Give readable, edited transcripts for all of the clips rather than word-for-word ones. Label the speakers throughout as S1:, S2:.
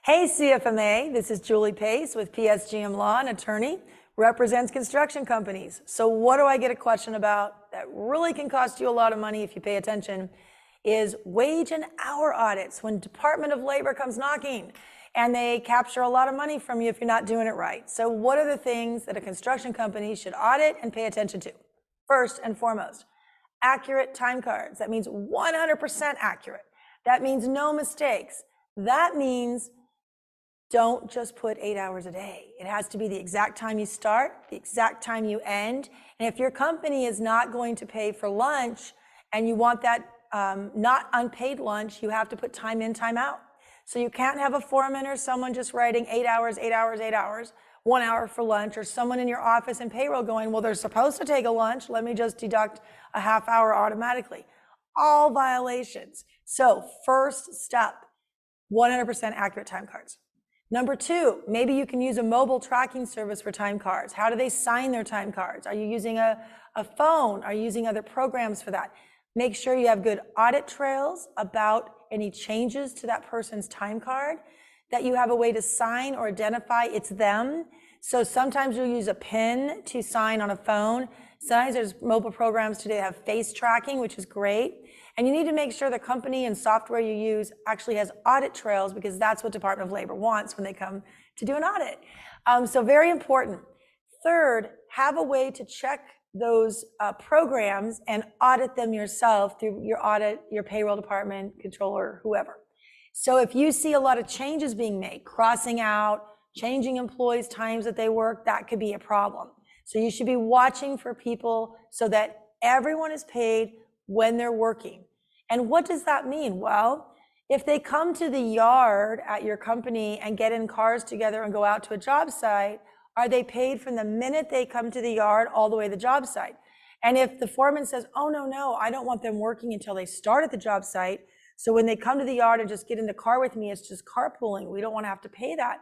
S1: Hey CFMA, this is Julie Pace with PSGM Law, an attorney, represents construction companies. So what do I get a question about that really can cost you a lot of money if you pay attention is wage and hour audits when Department of Labor comes knocking and they capture a lot of money from you if you're not doing it right. So what are the things that a construction company should audit and pay attention to? First and foremost, accurate time cards. That means 100% accurate. That means no mistakes. That means don't just put 8 hours a day. It has to be the exact time you start, the exact time you end. And if your company is not going to pay for lunch and you want that not unpaid lunch, you have to put time in, time out. So you can't have a foreman or someone just writing 8 hours, 8 hours, 8 hours, 1 hour for lunch, or someone in your office in payroll going, well, they're supposed to take a lunch. Let me just deduct a half hour automatically. All violations. So first step, 100% accurate time cards. Number two, maybe you can use a mobile tracking service for time cards. How do they sign their time cards? Are you using a phone? Are you using other programs for that? Make sure you have good audit trails about any changes to that person's time card, that you have a way to sign or identify it's them. So sometimes you'll use a PIN to sign on a phone. Sometimes there's mobile programs today that have face tracking, which is great. And you need to make sure the company and software you use actually has audit trails, because that's what Department of Labor wants when they come to do an audit. So very important. Third, have a way to check those programs and audit them yourself through your audit, your payroll department, controller, whoever. So if you see a lot of changes being made, crossing out, changing employees' times that they work, that could be a problem. So you should be watching for people so that everyone is paid when they're working. And what does that mean? Well, if they come to the yard at your company and get in cars together and go out to a job site, are they paid from the minute they come to the yard all the way to the job site? And if the foreman says, oh, no, I don't want them working until they start at the job site, so when they come to the yard and just get in the car with me, it's just carpooling. We don't want to have to pay that.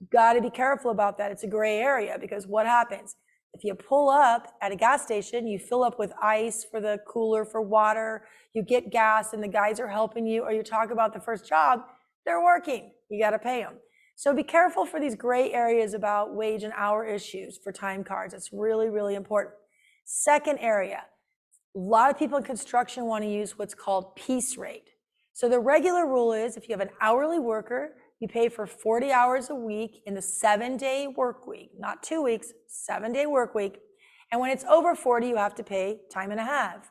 S1: You've got to be careful about that. It's a gray area, because what happens? If you pull up at a gas station, you fill up with ice for the cooler for water, you get gas and the guys are helping you, or you talk about the first job, they're working. You got to pay them. So be careful for these gray areas about wage and hour issues for time cards. It's really, really important. Second area, a lot of people in construction want to use what's called piece rate. So the regular rule is if you have an hourly worker, you pay for 40 hours a week in the 7-day work week, not 2 weeks, 7-day work week. And when it's over 40, you have to pay time and a half.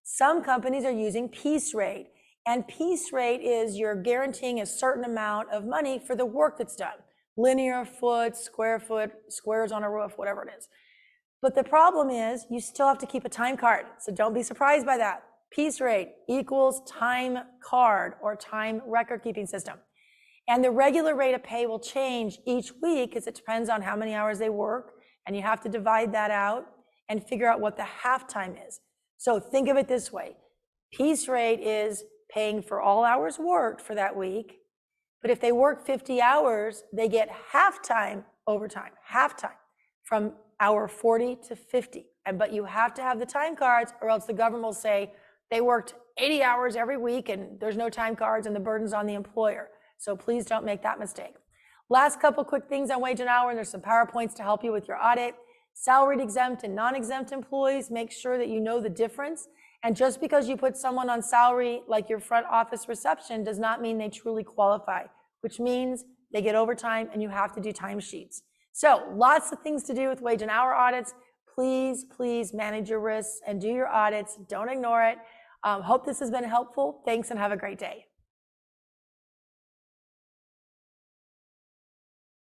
S1: Some companies are using piece rate, and piece rate is you're guaranteeing a certain amount of money for the work that's done. Linear foot, squares on a roof, whatever it is. But the problem is you still have to keep a time card. So don't be surprised by that. Piece rate equals time card or time record keeping system. And the regular rate of pay will change each week because it depends on how many hours they work, and you have to divide that out and figure out what the half time is. So think of it this way. Piece rate is paying for all hours worked for that week, but if they work 50 hours, they get half time overtime, half time from hour 40 to 50. But you have to have the time cards, or else the government will say they worked 80 hours every week and there's no time cards and the burden's on the employer. So please don't make that mistake. Last couple quick things on wage and hour, and there's some PowerPoints to help you with your audit. Salaried, exempt, and non-exempt employees, make sure that you know the difference. And just because you put someone on salary like your front office reception does not mean they truly qualify, which means they get overtime and you have to do timesheets. So lots of things to do with wage and hour audits. Please, please manage your risks and do your audits. Don't ignore it. Hope this has been helpful. Thanks and have a great day.